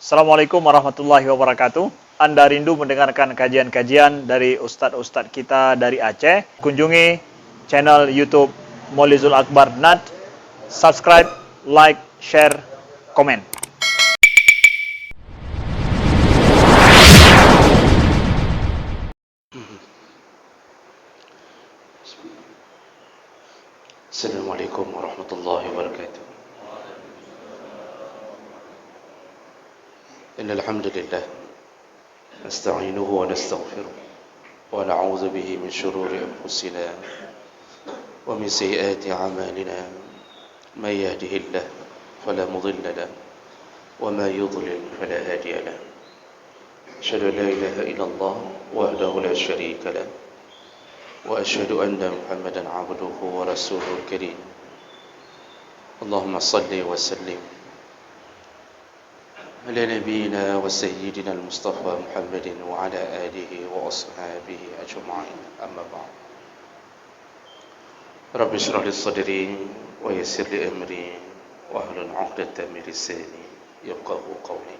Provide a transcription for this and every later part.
Assalamualaikum warahmatullahi wabarakatuh. Anda rindu mendengarkan kajian-kajian dari ustadz-ustadz kita dari Aceh? Kunjungi channel YouTube Maulizul Akbar NAD. Subscribe, like, share, komen. Assalamualaikum warahmatullahi wabarakatuh. Innal hamdalillah nasta'inuhu wa nastaghfiruh wa na'udzu bihi min shururi anfusina wa min sayyiati a'malina. May yahdihillahu fala mudilla lahu wa may yudlil fala hadiya lahu. Asyhadu an la ilaha illallah wahdahu la syarika lahu wa asyhadu anna Muhammadan 'abduhu wa rasuluhul karim. Allahumma shalli wa sallim على نبينا وسيدنا المصطفى محمد وعلى آله وأصحابه أجمعين. أما بعد. رب اشرح لي صدري ويسر لي أمري واحلل عقدة من لساني يفقهوا قولي.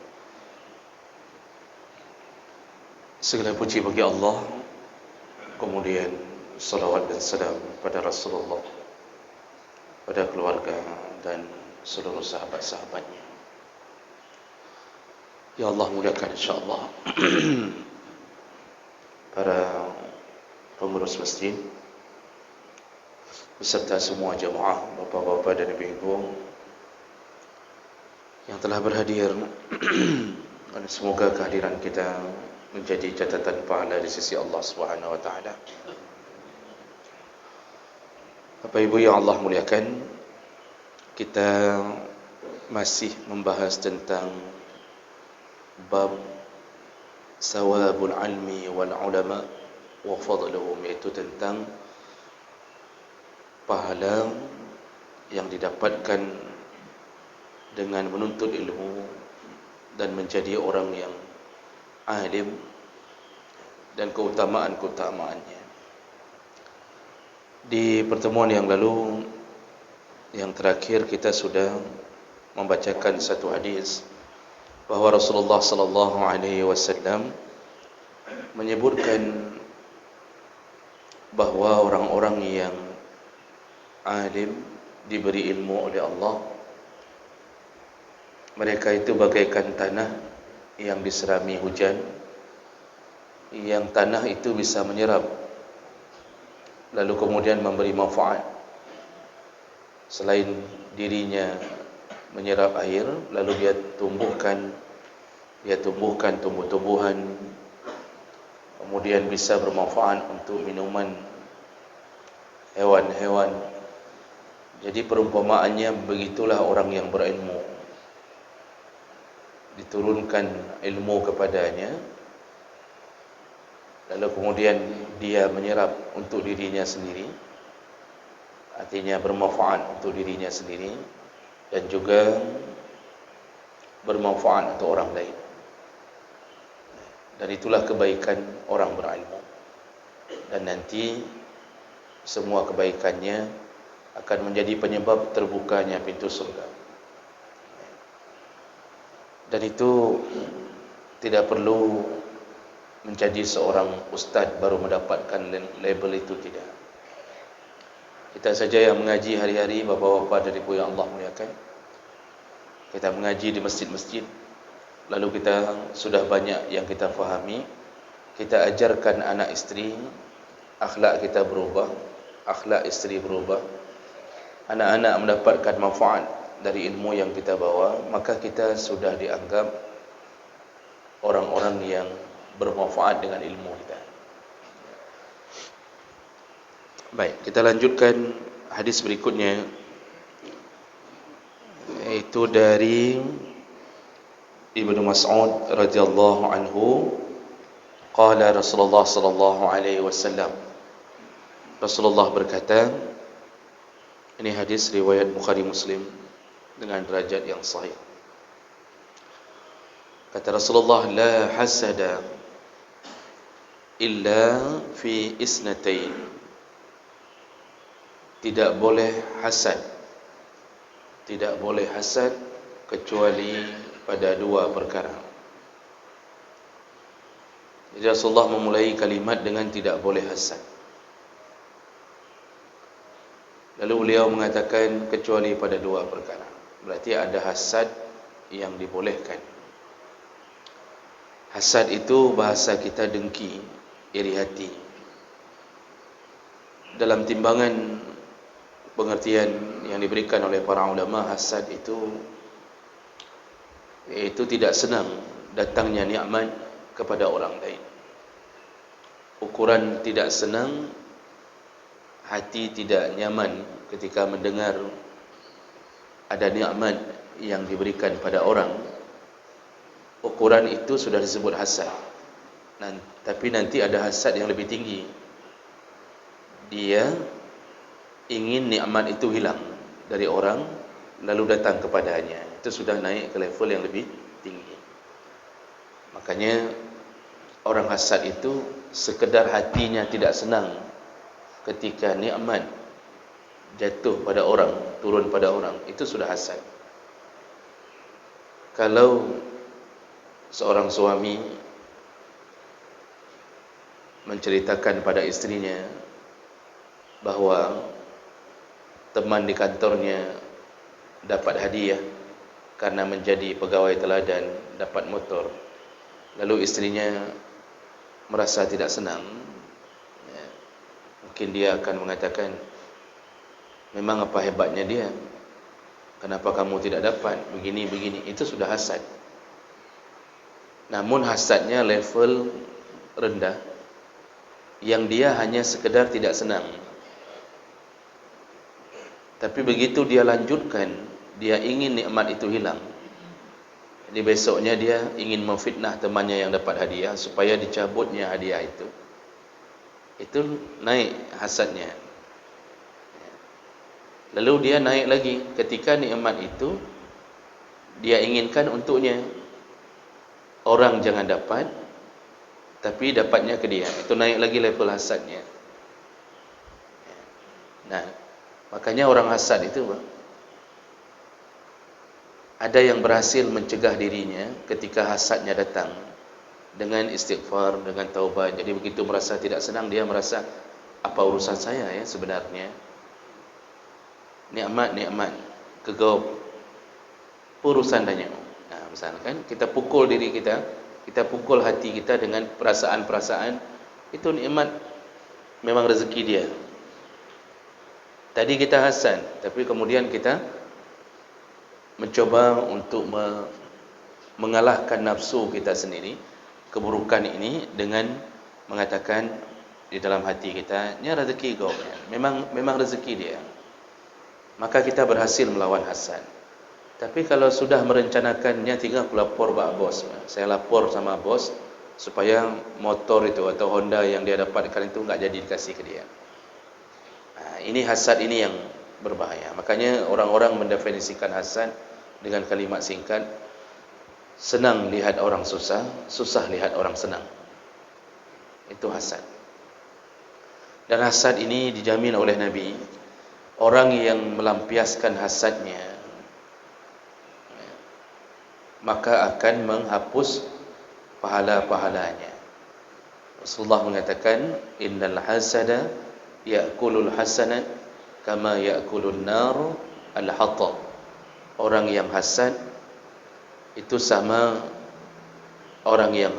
Segala puji bagi Allah, kemudian salawat dan salam pada Rasulullah, pada keluarga dan seluruh sahabat-sahabatnya. Ya Allah, mudahkan insyaAllah para pengurus masjid beserta semua jemaah, bapa-bapa dan ibu-ibu yang telah berhadir. Dan semoga kehadiran kita menjadi catatan pahala di sisi Allah Subhanahu wa taala. Bapak Ibu yang Allah muliakan, kita masih membahas tentang bab sawabul ilmi wal ulama wa fadluhum, yaitu tentang pahala yang didapatkan dengan menuntut ilmu dan menjadi orang yang alim dan keutamaan-keutamaannya. Di pertemuan yang lalu, yang terakhir, kita sudah membacakan satu hadis bahwa Rasulullah sallallahu alaihi wasallam menyebutkan bahwa orang-orang yang alim, diberi ilmu oleh Allah, mereka itu bagaikan tanah yang diserami hujan, yang tanah itu bisa menyerap lalu kemudian memberi manfaat. Selain dirinya menyerap air, lalu dia tumbuhkan tumbuh-tumbuhan, kemudian bisa bermanfaat untuk minuman hewan-hewan. Jadi perumpamaannya begitulah orang yang berilmu, diturunkan ilmu kepadanya, lalu kemudian dia menyerap untuk dirinya sendiri, artinya bermanfaat untuk dirinya sendiri dan juga bermanfaat untuk orang lain. Dan itulah kebaikan orang berilmu. Dan nanti semua kebaikannya akan menjadi penyebab terbukanya pintu surga. Dan itu tidak perlu menjadi seorang ustaz baru mendapatkan label itu, tidak. Kita saja yang mengaji hari-hari, bapak-bapak dan ibu yang Allah muliakan, kita mengaji di masjid-masjid, lalu kita sudah banyak yang kita fahami. Kita ajarkan anak isteri, akhlak kita berubah, akhlak isteri berubah, anak-anak mendapatkan manfaat dari ilmu yang kita bawa, maka kita sudah dianggap orang-orang yang bermanfaat dengan ilmu kita. Baik, kita lanjutkan hadis berikutnya, yaitu dari Ibnu Mas'ud radhiyallahu anhu, qala Rasulullah sallallahu alaihi wasallam, Rasulullah berkata, ini hadis riwayat Bukhari Muslim dengan derajat yang sahih. Kata Rasulullah, la hasada illa fi isnatain. Tidak boleh hasad kecuali pada dua perkara. Jadi Rasulullah memulai kalimat dengan tidak boleh hasad. Lalu beliau mengatakan kecuali pada dua perkara. Berarti ada hasad yang dibolehkan. Hasad itu bahasa kita dengki, iri hati. Dalam timbangan pengertian yang diberikan oleh para ulama, hasad itu tidak senang datangnya nikmat kepada orang lain. Ukuran tidak senang, hati tidak nyaman ketika mendengar ada nikmat yang diberikan pada orang. Ukuran itu sudah disebut hasad. Tapi nanti ada hasad yang lebih tinggi. Dia ingin nikmat itu hilang dari orang, lalu datang kepadanya. Itu sudah naik ke level yang lebih tinggi. Makanya orang hasad itu sekedar hatinya tidak senang ketika nikmat jatuh pada orang, turun pada orang, itu sudah hasad. Kalau seorang suami menceritakan pada istrinya bahawa teman di kantornya dapat hadiah karena menjadi pegawai teladan, dapat motor, lalu istrinya merasa tidak senang, mungkin dia akan mengatakan, memang apa hebatnya dia, kenapa kamu tidak dapat begini-begini. Itu sudah hasad. Namun hasadnya level rendah, yang dia hanya sekedar tidak senang. Tapi begitu dia lanjutkan, dia ingin nikmat itu hilang. Jadi besoknya dia ingin memfitnah temannya yang dapat hadiah supaya dicabutnya hadiah itu. Itu naik hasadnya. Lalu dia naik lagi ketika nikmat itu dia inginkan untuknya. Orang jangan dapat, tapi dapatnya ke dia. Itu naik lagi level hasadnya. Nah, makanya orang hasad itu ada yang berhasil mencegah dirinya ketika hasadnya datang dengan istighfar, dengan taubat. Jadi begitu merasa tidak senang, dia merasa, apa urusan saya ya sebenarnya? Nikmat kegaup urusan tanya. Nah, misalkan kita pukul diri kita, kita pukul hati kita dengan perasaan-perasaan, itu nikmat, memang rezeki dia. Tadi kita hasad, tapi kemudian kita mencoba untuk mengalahkan nafsu kita sendiri, keburukan ini, dengan mengatakan di dalam hati kita, ini rezeki kau, memang rezeki dia. Maka kita berhasil melawan hasad. Tapi kalau sudah merencanakannya, tinggal lapor pak bos. Saya lapor sama bos supaya motor itu atau Honda yang dia dapatkan itu enggak jadi dikasih ke dia. Nah, ini hasad ini yang berbahaya. Makanya orang-orang mendefinisikan hasad dengan kalimat singkat, senang lihat orang susah, susah lihat orang senang. Itu hasad. Dan hasad ini dijamin oleh Nabi, orang yang melampiaskan hasadnya maka akan menghapus pahala-pahalanya. Rasulullah mengatakan, innal hasada ya'kulul hasanat kama ya'kulun nar al-hatab. Orang yang hasad itu sama orang yang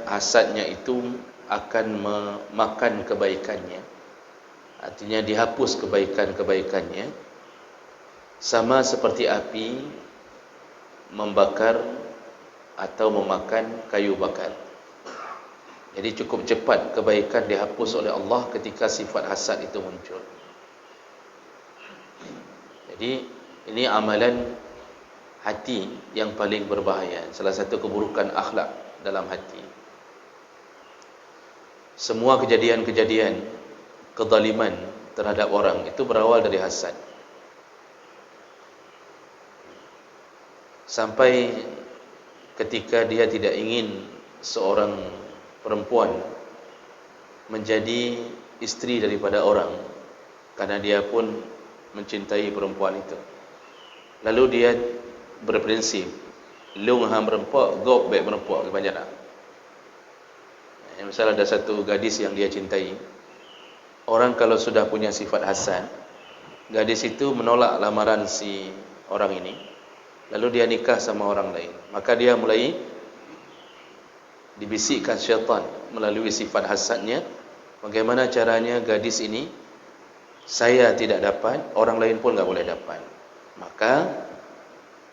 hasadnya itu akan memakan kebaikannya. Artinya dihapus kebaikan-kebaikannya, sama seperti api membakar atau memakan kayu bakar. Jadi cukup cepat kebaikan dihapus oleh Allah ketika sifat hasad itu muncul. Jadi ini amalan hati yang paling berbahaya, salah satu keburukan akhlak dalam hati. Semua kejadian-kejadian kezaliman terhadap orang itu berawal dari hasad. Sampai ketika dia tidak ingin seorang perempuan menjadi istri daripada orang, karena dia pun mencintai perempuan itu. Lalu dia berprinsip, Lung ham merempak, gop baik merempak ke panjang. Misalnya ada satu gadis yang dia cintai. Orang kalau sudah punya sifat hasad, gadis itu menolak lamaran si orang ini, lalu dia nikah sama orang lain. Maka dia mulai dibisikkan syaitan melalui sifat hasadnya, bagaimana caranya gadis ini saya tidak dapat, orang lain pun enggak boleh dapat. Maka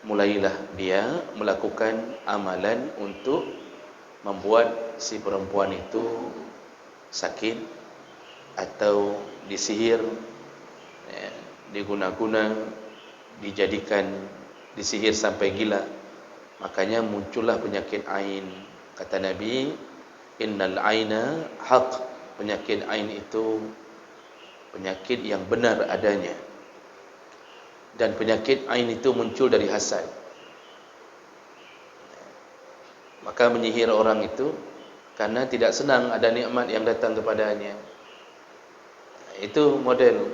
mulailah dia melakukan amalan untuk membuat si perempuan itu sakit atau disihir, diguna-guna, dijadikan disihir sampai gila. Makanya muncullah penyakit ain. Kata Nabi, innal aina haq. Penyakit ain itu penyakit yang benar adanya. Dan penyakit ain itu muncul dari hasad. Maka menyihir orang itu karena tidak senang ada nikmat yang datang kepadanya. Itu model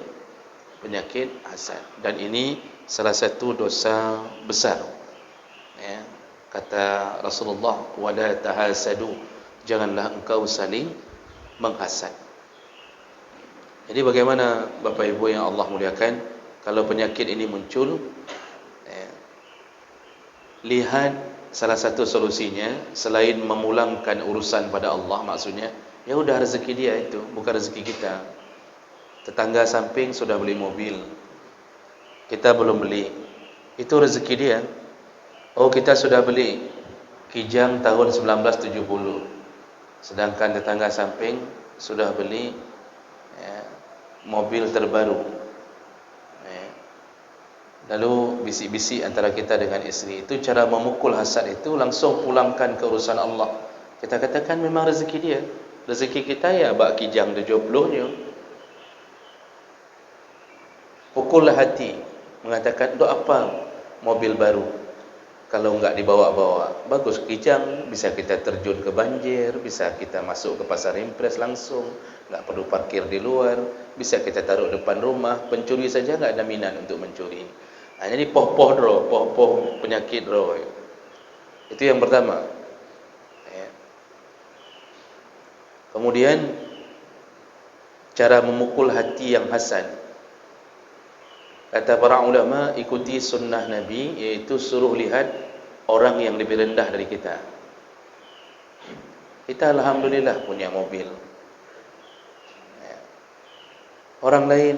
penyakit hasad. Dan ini salah satu dosa besar. Ya. Kata Rasulullah, wala tahasadu, janganlah engkau saling menghasad. Jadi bagaimana Bapak Ibu yang Allah muliakan, kalau penyakit ini muncul, lihat salah satu solusinya selain memulangkan urusan pada Allah, maksudnya ya udah rezeki dia itu, bukan rezeki kita. Tetangga samping sudah beli mobil, kita belum beli, itu rezeki dia. Oh, kita sudah beli Kijang tahun 1970, sedangkan tetangga samping sudah beli mobil terbaru. Lalu bisik-bisik antara kita dengan isteri. Itu cara memukul hasad itu, langsung pulangkan ke urusan Allah. Kita katakan memang rezeki dia. Rezeki kita ya bak Kijang 70-nya. Pukullah hati, mengatakan untuk apa mobil baru kalau enggak dibawa-bawa. Bagus Kijang, bisa kita terjun ke banjir, bisa kita masuk ke pasar impres langsung, enggak perlu parkir di luar, bisa kita taruh depan rumah. Pencuri saja enggak ada minat untuk mencuri. Jadi poh-poh draw, poh-poh penyakit draw. Itu yang pertama. Kemudian cara memukul hati yang hasad. Kata para ulama, ikuti sunnah Nabi, yaitu suruh lihat orang yang lebih rendah dari kita. Kita alhamdulillah punya mobil. Orang lain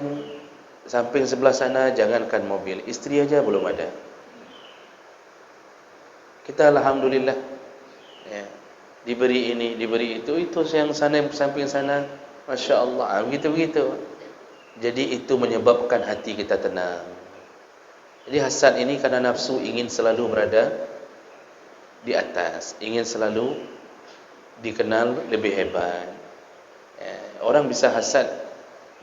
samping sebelah sana, jangankan mobil, istri aja belum ada. Kita alhamdulillah diberi ini, diberi itu yang sana samping sana, masya Allah, begitu. Jadi itu menyebabkan hati kita tenang. Jadi hasad ini karena nafsu ingin selalu berada di atas, ingin selalu dikenal lebih hebat. Orang bisa hasad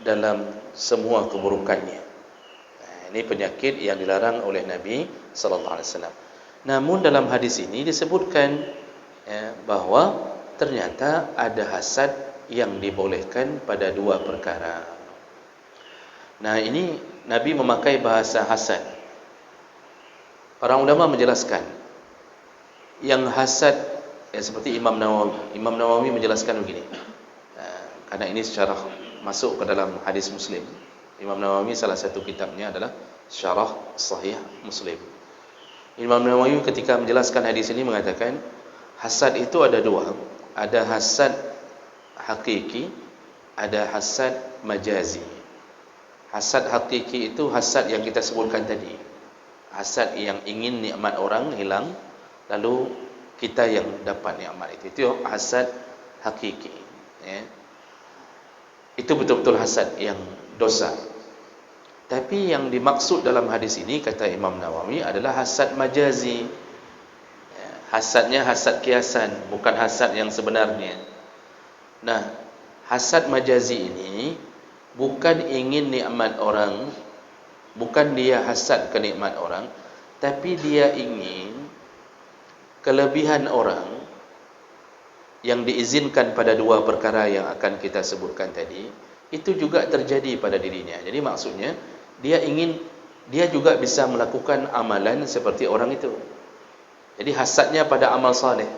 dalam semua keburukannya. Ini penyakit yang dilarang oleh Nabi sallallahu alaihi wasallam. Namun dalam hadis ini disebutkan bahwa ternyata ada hasad yang dibolehkan pada dua perkara. Nah, ini Nabi memakai bahasa hasad. Para ulama menjelaskan yang hasad seperti Imam Nawawi. Imam Nawawi menjelaskan begini. Karena ini secara masuk ke dalam hadis Muslim. Imam Nawawi salah satu kitabnya adalah Syarah Sahih Muslim. Imam Nawawi ketika menjelaskan hadis ini mengatakan hasad itu ada dua. Ada hasad hakiki, ada hasad majazi. Hasad hakiki itu hasad yang kita sebutkan tadi. Hasad yang ingin nikmat orang hilang, lalu kita yang dapat nikmat itu. Itu hasad hakiki. Itu betul-betul hasad yang dosa. Tapi yang dimaksud dalam hadis ini, kata Imam Nawawi, adalah hasad majazi. Hasadnya hasad kiasan, bukan hasad yang sebenarnya. Nah, hasad majazi ini bukan ingin nikmat orang, bukan dia hasad ke nikmat orang, tapi dia ingin kelebihan orang yang diizinkan pada dua perkara yang akan kita sebutkan tadi, itu juga terjadi pada dirinya. Jadi maksudnya dia ingin dia juga bisa melakukan amalan seperti orang itu. Jadi hasadnya pada amal saleh.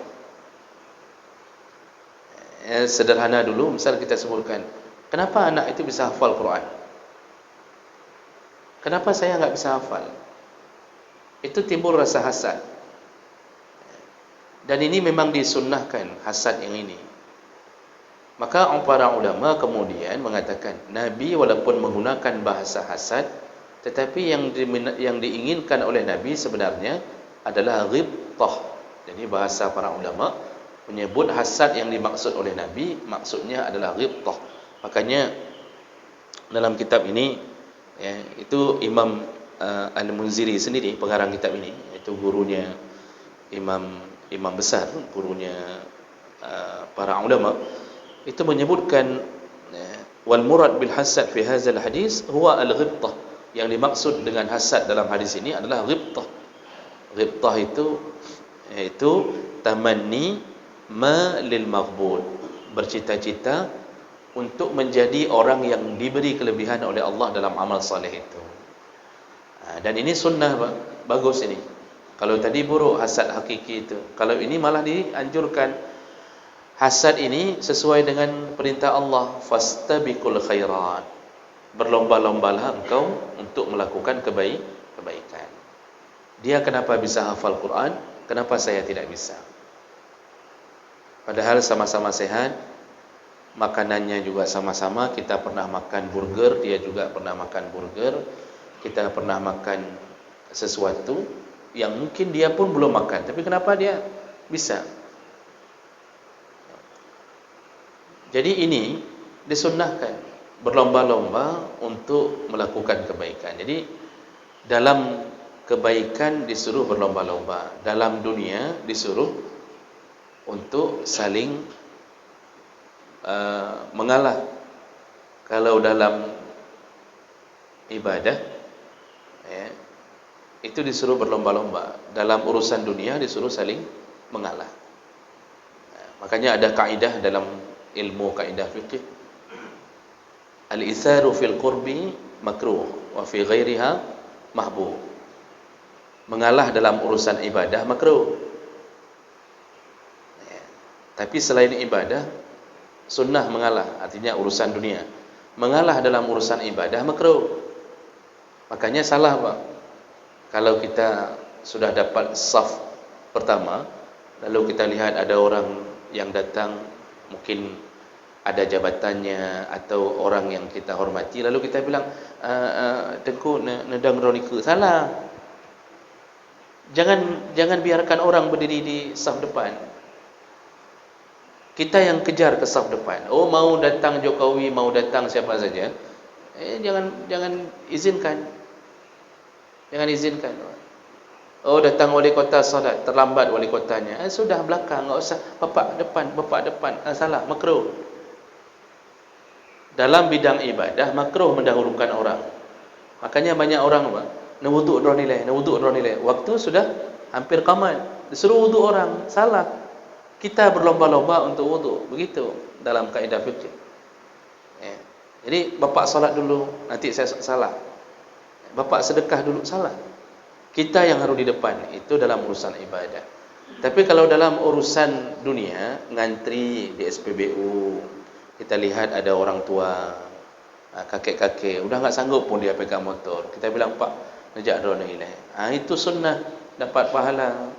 Sederhana dulu, misal kita sebutkan, kenapa anak itu bisa hafal Quran? Kenapa saya enggak bisa hafal? Itu timbul rasa hasad. Dan ini memang disunnahkan, hasad yang ini. Maka para ulama kemudian mengatakan, Nabi walaupun menggunakan bahasa hasad, tetapi yang diinginkan oleh Nabi sebenarnya adalah ghibtah. Jadi bahasa para ulama menyebut hasad yang dimaksud oleh Nabi, maksudnya adalah ghibtah. Makanya dalam kitab ini, ya, itu Imam Al-Munziri sendiri, pengarang kitab ini, itu gurunya imam besar, gurunya para ulama, itu menyebutkan wal murad bil hasad fi hadzal hadis huwa al-ghibtah. Yang dimaksud dengan hasad dalam hadis ini adalah ghibtah. Ghibtah itu tamanni ma lil maghbun, bercita-cita untuk menjadi orang yang diberi kelebihan oleh Allah dalam amal saleh itu. Dan ini sunnah, bagus ini. Kalau tadi buruk hasad hakiki itu, kalau ini malah dianjurkan. Hasad ini sesuai dengan perintah Allah, fastabiqul khairat, berlomba-lombalah engkau untuk melakukan kebaikan. Dia kenapa bisa hafal Quran, kenapa saya tidak bisa? Padahal sama-sama sehat, makanannya juga sama-sama. Kita pernah makan burger, dia juga pernah makan burger. Kita pernah makan sesuatu yang mungkin dia pun belum makan, tapi kenapa dia bisa? Jadi ini disunnahkan, berlomba-lomba untuk melakukan kebaikan. Jadi dalam kebaikan disuruh berlomba-lomba, dalam dunia disuruh untuk saling mengalah. Kalau dalam ibadah, ya, itu disuruh berlomba-lomba. Dalam urusan dunia disuruh saling mengalah. Makanya ada kaidah dalam ilmu kaidah fikih, al-itharu fil qurbi makruh wa fi ghairiha mahbub. Mengalah dalam urusan ibadah makruh, ya. Tapi selain ibadah sunnah mengalah, artinya urusan dunia. Mengalah dalam urusan ibadah makruh. Makanya salah, Pak, kalau kita sudah dapat saf pertama, lalu kita lihat ada orang yang datang, mungkin ada jabatannya atau orang yang kita hormati, lalu kita bilang tengku nedang ronika. Salah. Jangan biarkan orang berdiri di saf depan. Kita yang kejar ke saf depan. Oh, mau datang Jokowi, mau datang siapa saja, jangan izinkan. Jangan izinkan. Oh, datang wali kota solat, terlambat wali kotanya. Sudah belakang, enggak usah bapak depan. Salah, makruh. Dalam bidang ibadah makruh mendahulukan orang. Makanya banyak orang, Pak, nak wuduk dua nilai. Waktu sudah hampir qamat, disuruh wuduk orang. Salah. Kita berlomba-lomba untuk wuduk. Begitu dalam kaidah fikih. Ya. Jadi bapak solat dulu, nanti saya salah. Bapak sedekah dulu, salah. Kita yang harus di depan, itu dalam urusan ibadah. Tapi kalau dalam urusan dunia, ngantri di SPBU, kita lihat ada orang tua, kakek-kakek, udah nggak sanggup pun dia pegang motor. Kita bilang, Pak, nejak drone ini. Itu sunnah, dapat pahala.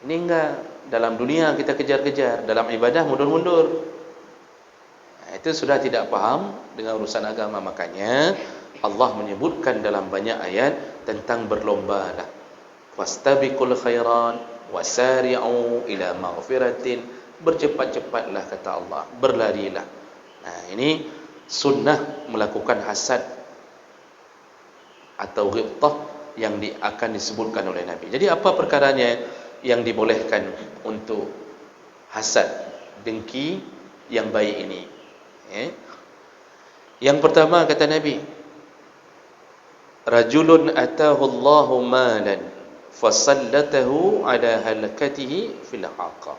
Ini enggak, dalam dunia kita kejar-kejar, dalam ibadah mundur-mundur. Itu sudah tidak paham dengan urusan agama. Makanya Allah menyebutkan dalam banyak ayat tentang berlomba lah. Fastabiqul khairan wasari'u ila maghfiratin, bercepat-cepatlah kata Allah, berlarilah. Nah, ini sunnah melakukan hasad atau ghibtah yang akan disebutkan oleh Nabi. Jadi apa perkaranya yang dibolehkan untuk hasad, dengki yang baik ini? Yang pertama kata Nabi, rajulun atahu Allahu malan fasallatahu ala halakatihi fil haqa.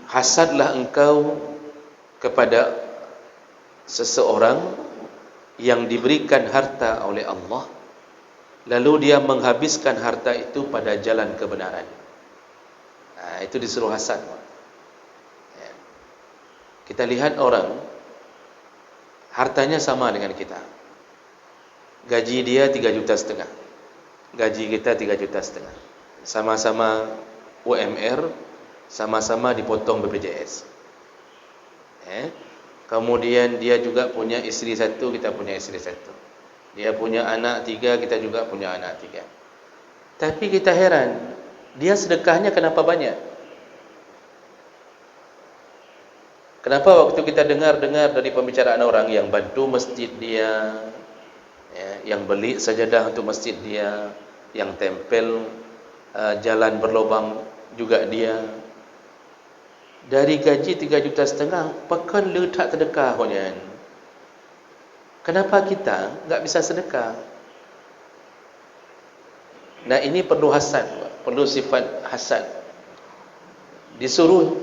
Hasadlah engkau kepada seseorang yang diberikan harta oleh Allah, lalu dia menghabiskan harta itu pada jalan kebenaran. Itu disuruh hasan. Ya. Kita lihat orang hartanya sama dengan kita, gaji dia 3,5 juta, gaji kita 3,5 juta, sama-sama UMR, sama-sama dipotong BPJS. Kemudian dia juga punya isteri satu, kita punya isteri satu. Dia punya anak 3, kita juga punya anak 3. Tapi kita heran, dia sedekahnya kenapa banyak? Kenapa waktu kita dengar-dengar dari pembicaraan orang yang bantu masjid dia, yang beli sajadah untuk masjid dia, yang tempel jalan berlubang juga dia, dari gaji 3,5 juta, pakan letak sedekah punya. Kenapa kita enggak bisa sedekah? Nah, ini perlu hasad, perlu sifat hasad. Disuruh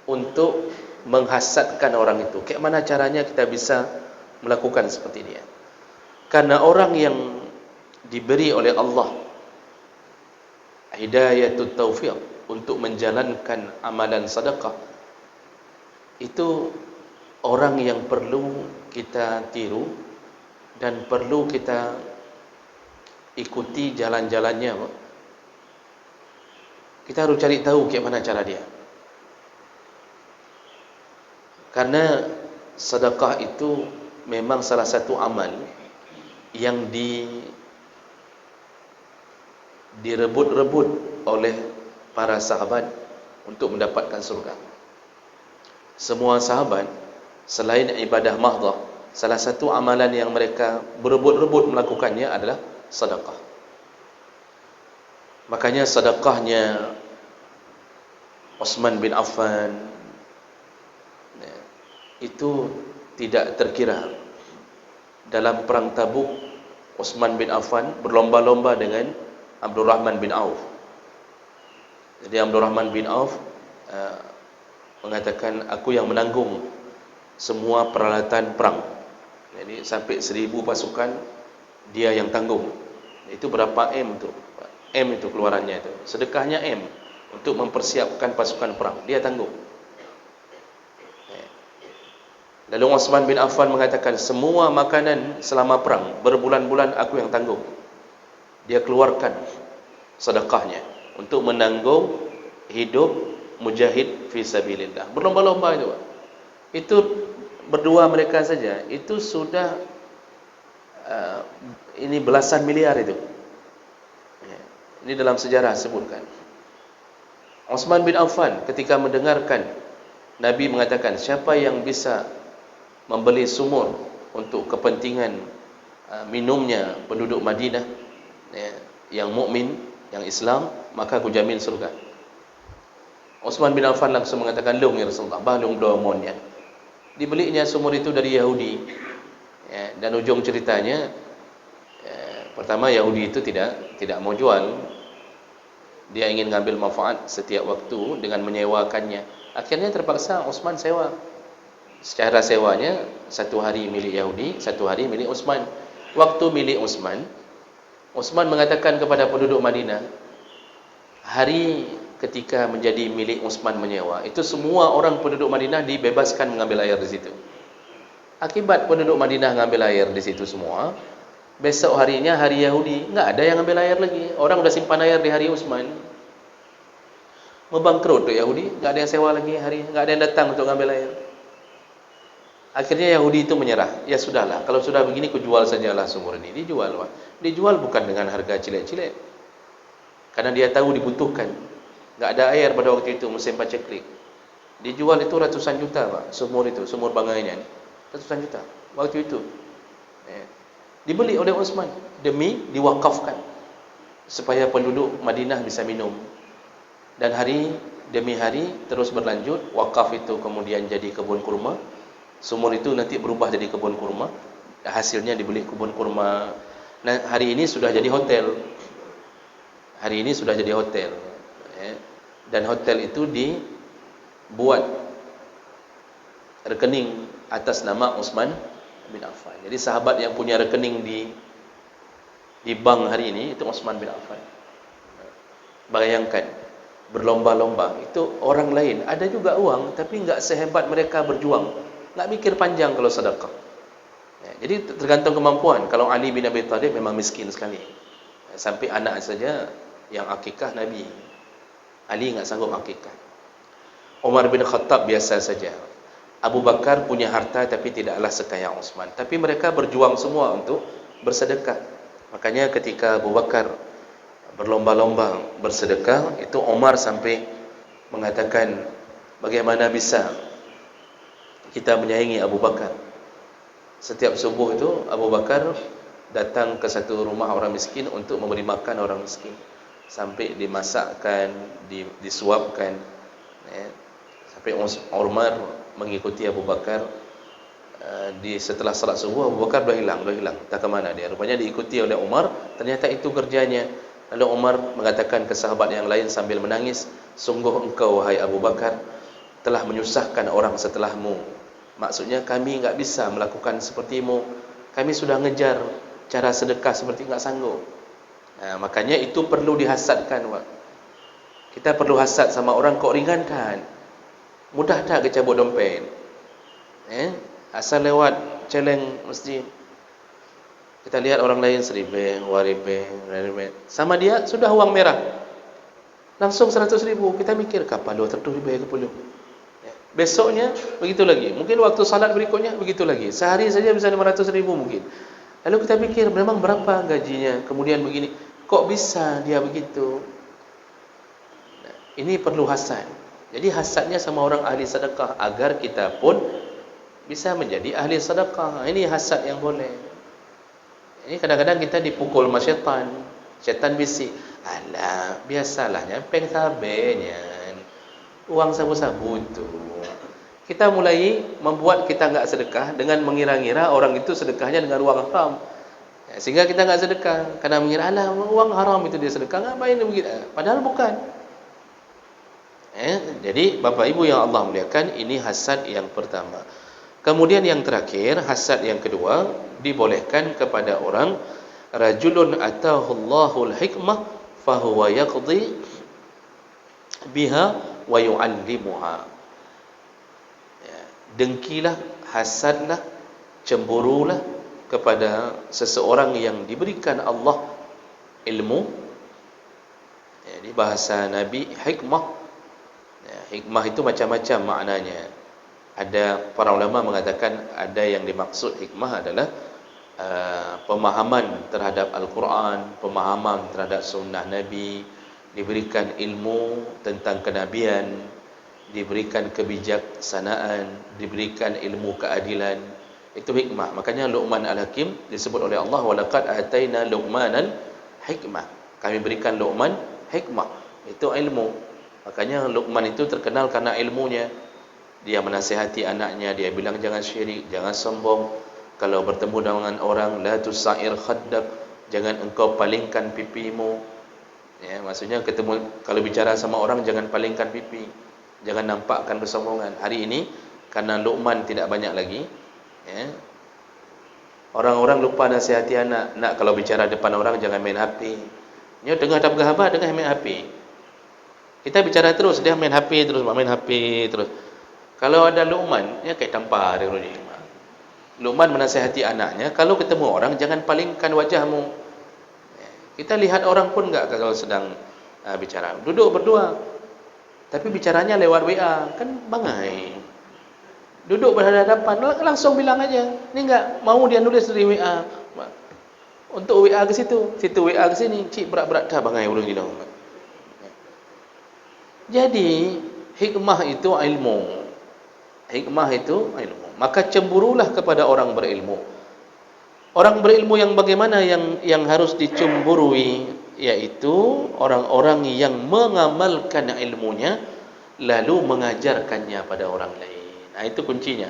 untuk menghasadkan orang itu. Kayak mana caranya kita bisa melakukan seperti dia? Karena orang yang diberi oleh Allah hidayatut taufiq untuk menjalankan amalan sedekah, itu orang yang perlu kita tiru dan perlu kita ikuti jalan-jalannya. Kita harus cari tahu kayak mana cara dia. Karena sedekah itu memang salah satu amal yang direbut-rebut oleh para sahabat untuk mendapatkan surga. Semua sahabat selain ibadah mahdah, salah satu amalan yang mereka berebut-rebut melakukannya adalah sedekah. Makanya sedekahnya Utsman bin Affan itu tidak terkira. Dalam perang Tabuk, Utsman bin Affan berlomba-lomba dengan Abdurrahman bin Auf. Jadi Abdurrahman bin Auf mengatakan, aku yang menanggung semua peralatan perang. Jadi sampai 1,000 pasukan dia yang tanggung. Itu berapa M tu? M itu keluarannya itu. Sedekahnya M untuk mempersiapkan pasukan perang. Dia tanggung. Lalu Utsman bin Affan mengatakan, semua makanan selama perang berbulan-bulan aku yang tanggung. Dia keluarkan sedekahnya untuk menanggung hidup mujahid fi sabilillah. Berlomba-lomba itu. Itu berdua mereka saja itu sudah ini belasan miliar itu. Ini dalam sejarah sebutkan. Utsman bin Affan ketika mendengarkan Nabi mengatakan, siapa yang bisa membeli sumur untuk kepentingan minumnya penduduk Madinah, yang mukmin, yang Islam, maka aku jamin surga. Utsman bin Affan langsung mengatakan, "Long ya Rasulullah, balung domonnya." Dibelinya sumur itu dari Yahudi. Dan ujung ceritanya, pertama Yahudi itu tidak mau jual. Dia ingin ngambil manfaat setiap waktu dengan menyewakannya. Akhirnya terpaksa Utsman sewa. Secara sewanya 1 hari milik Yahudi, 1 hari milik Utsman. Waktu milik Utsman, Utsman mengatakan kepada penduduk Madinah, hari ketika menjadi milik Utsman menyewa, itu semua orang penduduk Madinah dibebaskan mengambil air di situ. Akibat penduduk Madinah mengambil air di situ semua, besok harinya hari Yahudi, enggak ada yang ambil air lagi. Orang sudah simpan air di hari Utsman. Membangkrut tuh Yahudi, enggak ada yang sewa lagi hari, enggak ada yang datang untuk mengambil air. Akhirnya Yahudi itu menyerah. Ya sudahlah, kalau sudah begini ku jual sajalah sumur ini. Dijual, Pak. Dijual bukan dengan harga cilek-cilek. Karena dia tahu dibutuhkan. Enggak ada air pada waktu itu, musim paceklik. Dijual itu ratusan juta, Pak. Sumur itu, sumur bangainya. Ratusan juta waktu itu. Dibeli oleh Utsman demi diwakafkan supaya penduduk Madinah bisa minum. Dan hari demi hari terus berlanjut. Wakaf itu kemudian jadi kebun kurma. Sumur itu nanti berubah jadi kebun kurma. Hasilnya dibeli kebun kurma. Nah, hari ini sudah jadi hotel. Hari ini sudah jadi hotel. Dan hotel itu dibuat rekening atas nama Utsman bin Affan. Jadi sahabat yang punya rekening di bank hari ini itu Uthman bin Affan. Bayangkan, berlomba-lomba itu orang lain ada juga uang tapi enggak sehebat mereka berjuang, enggak mikir panjang kalau sedekah. Jadi tergantung kemampuan. Kalau Ali bin Abi Thalib memang miskin sekali, sampai anak saja yang akikah Nabi, Ali enggak sanggup akikah. Umar bin Khattab biasa saja. Abu Bakar punya harta tapi tidaklah sekaya Uthman, tapi mereka berjuang semua untuk bersedekah. Makanya ketika Abu Bakar berlomba-lomba bersedekah, itu Umar sampai mengatakan, bagaimana bisa kita menyaingi Abu Bakar? Setiap subuh itu Abu Bakar datang ke satu rumah orang miskin untuk memberi makan orang miskin, sampai dimasakkan, disuapkan, sampai Umar mengikuti Abu Bakar. Setelah salat subuh, Abu Bakar dah hilang, tak ke mana dia. Rupanya diikuti oleh Umar, ternyata itu kerjanya. Lalu Umar mengatakan ke sahabat yang lain sambil menangis, sungguh engkau wahai Abu Bakar telah menyusahkan orang setelahmu. Maksudnya kami enggak bisa melakukan sepertimu, kami sudah ngejar cara sedekah seperti enggak sanggup. Makanya itu perlu dihasadkan, Pak. Kita perlu hasad sama orang, kok ringankan, mudah tak kecabut dompet, asal lewat celeng mesti. Kita lihat orang lain 1,000, 2,000, sama dia sudah uang merah langsung 100,000. Kita mikir kapan 200,000 ke puluh, besoknya begitu lagi, mungkin waktu salat berikutnya begitu lagi, sehari saja bisa 500,000 mungkin. Lalu kita pikir memang berapa gajinya, kemudian begini, kok bisa dia begitu? Ini perlu hasad. Jadi hasadnya sama orang ahli sedekah agar kita pun bisa menjadi ahli sedekah. Ini hasad yang boleh. Ini kadang-kadang kita dipukul sama syaitan. Syaitan bisik, alah biasalah nyempeng sabenya, uang sabu-sabu itu. Kita mulai membuat kita enggak sedekah dengan mengira-ngira orang itu sedekahnya dengan uang haram, sehingga kita enggak sedekah karena mengira, alah uang haram itu dia sedekah, ngapain dia begitu? Padahal bukan. Jadi Bapak Ibu yang Allah muliakan, ini hasad yang pertama. Kemudian yang terakhir, hasad yang kedua, dibolehkan kepada orang, rajulun atahullahu al-hikmah fahuwa yaqdi biha wa yu'allimuha. Dengkilah, hasadlah, cemburulah kepada seseorang yang diberikan Allah ilmu. Jadi bahasa Nabi hikmah. Hikmah itu macam-macam maknanya. Ada para ulama mengatakan ada yang dimaksud hikmah adalah pemahaman terhadap Al-Quran, pemahaman terhadap sunnah Nabi, diberikan ilmu tentang kenabian, diberikan kebijaksanaan, diberikan ilmu keadilan. Itu hikmah. Makanya Luqman Al-Hakim disebut oleh Allah, walaqad ataina Luqmanan hikmah. Kami berikan Luqman hikmah. Itu ilmu. Makanya Luqman itu terkenal karena ilmunya. Dia menasihati anaknya, dia bilang jangan syirik, jangan sombong. Kalau bertemu dengan orang, la tusair khaddak, jangan engkau palingkan pipimu. Ya, maksudnya kalau bicara sama orang jangan palingkan pipi, jangan nampakkan kesombongan. Hari ini karena Luqman tidak banyak lagi, ya, orang-orang lupa nasihati anak. Nak kalau bicara depan orang jangan main HP. Dia dengar tak bergahabat, dengar main HP. Kita bicara terus, dia main HP terus, main HP terus. Kalau ada Luqman, ya kayak tampar dia ni. Luqman menasihati anaknya, kalau ketemu orang jangan palingkan wajahmu. Kita lihat orang pun enggak kalau sedang bicara. Duduk berdua, tapi bicaranya lewat WA, kan bangai. Duduk berhadapan, langsung bilang aja. Ini enggak mau dia nulis dari WA. Untuk WA ke situ WA ke sini, cik berat-berat dah bangai ulun gila. Jadi hikmah itu ilmu. Hikmah itu ilmu. Maka cemburulah kepada orang berilmu. Orang berilmu yang bagaimana yang harus dicemburui, yaitu orang-orang yang mengamalkan ilmunya lalu mengajarkannya pada orang lain. Nah, itu kuncinya.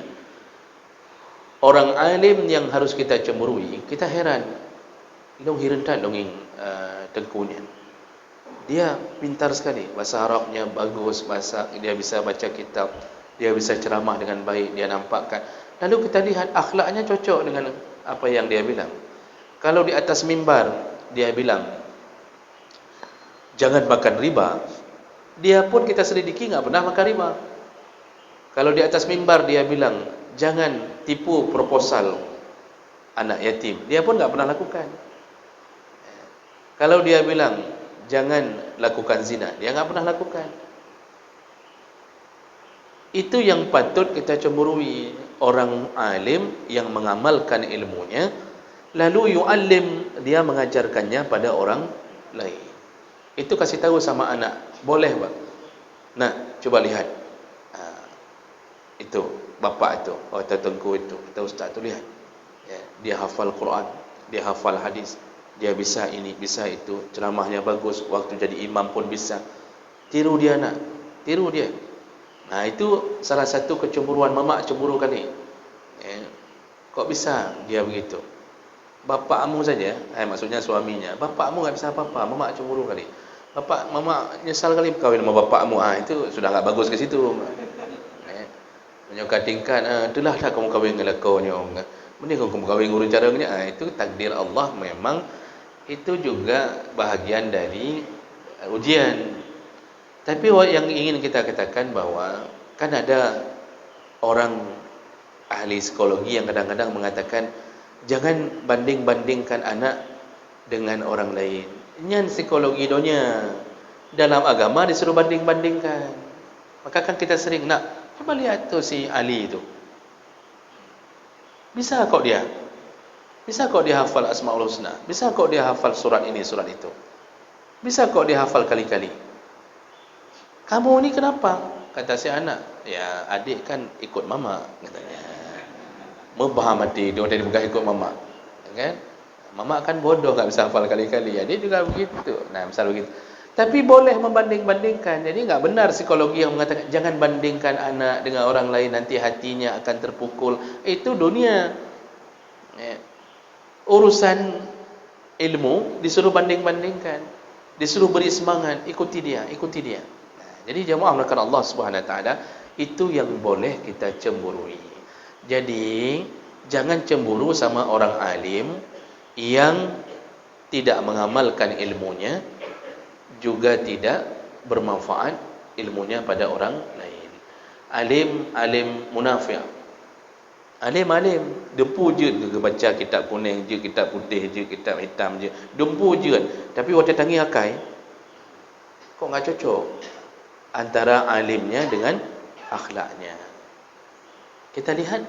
Orang alim yang harus kita cemburui, kita heran. Long hirentan donging tengkunya. Dia pintar sekali, bahasa Arabnya bagus, dia bisa baca kitab, dia bisa ceramah dengan baik, dia nampakkan. Lalu kita lihat akhlaknya cocok dengan apa yang dia bilang. Kalau di atas mimbar dia bilang jangan makan riba, dia pun kita selidiki nggak pernah makan riba. Kalau di atas mimbar dia bilang jangan tipu proposal anak yatim, dia pun nggak pernah lakukan. Kalau dia bilang jangan lakukan zina, dia nggak pernah lakukan. Itu yang patut kita cemburui, orang alim yang mengamalkan ilmunya lalu yu'allim, dia mengajarkannya pada orang lain. Itu kasih tahu sama anak, boleh Pak. Nah, coba lihat. Itu bapa itu, atau tengku itu, atau ustaz tu lihat. Ya, dia hafal Quran, dia hafal hadis, dia bisa ini, bisa itu, ceramahnya bagus, waktu jadi imam pun bisa. Tiru dia nak, tiru dia. Nah, itu salah satu kecemburuan mamak cemburu kali. Ya, kok bisa dia begitu? Bapakmu saja, maksudnya suaminya, bapakmu enggak bisa apa-apa, mamak cemburu kali. Mamak nyesal kali berkahwin sama bapakmu. Itu sudah enggak bagus ke situ. Menyokong tingkat, itulah dah kamu kahwin dengan lakonnya. Mending kamu kahwin urus caranya. Itu takdir Allah, memang itu juga bahagian dari ujian. Tapi yang ingin kita katakan bahwa kan ada orang ahli psikologi yang kadang-kadang mengatakan jangan banding-bandingkan anak dengan orang lain. Nyan psikologi donya. Dalam agama disuruh banding-bandingkan. Maka kan kita sering nak, coba lihat tu si Ali tu. Bisa kok dia? Bisa kok dia hafal Asmaul Husna? Bisa kok dia hafal surat ini, surat itu? Bisa kok dia hafal kali-kali? Kamu ni kenapa? Kata si anak. Ya, adik kan ikut mama, katanya. Mubah mati, dia bukan ikut mama. Kan? Mama kan bodoh, tak bisa hafal kali-kali. Adik juga begitu. Nah, misal begitu. Tapi boleh membanding-bandingkan. Jadi enggak benar psikologi yang mengatakan jangan bandingkan anak dengan orang lain, nanti hatinya akan terpukul. Itu dunia. Urusan ilmu disuruh banding-bandingkan, disuruh beri semangat, ikuti dia, ikuti dia. Jadi jemaah melakukan Allah Subhanahu Wa Taala, itu yang boleh kita cemburui. Jadi jangan cemburu sama orang alim yang tidak mengamalkan ilmunya, juga tidak bermanfaat ilmunya pada orang lain. Alim munafik. Alim dempu je baca kitab kuning je, kitab putih je, kitab hitam je, dempu je kan. Tapi waktu tangi akai kok enggak cocok antara alimnya dengan akhlaknya. Kita lihat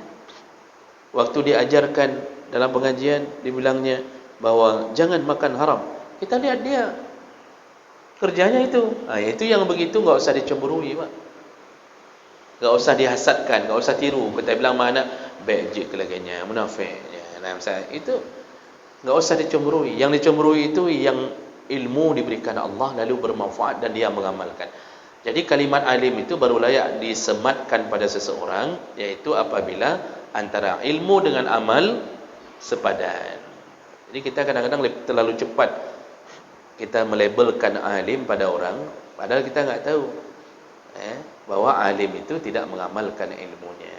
waktu diajarkan dalam pengajian dibilangnya bahwa jangan makan haram. Kita lihat dia kerjanya itu. Itu yang begitu enggak usah dicemburui, Pak. Enggak usah dihasadkan, enggak usah tiru. Kita bilang mana baik je kelaganya, munafik. Nah, misalnya itu enggak usah dicemburui. Yang dicemburui itu yang ilmu diberikan Allah lalu bermanfaat dan dia mengamalkan. Jadi kalimat alim itu baru layak disematkan pada seseorang, yaitu apabila antara ilmu dengan amal sepadan. Jadi kita kadang-kadang terlalu cepat kita melabelkan alim pada orang, padahal kita enggak tahu bahwa alim itu tidak mengamalkan ilmunya.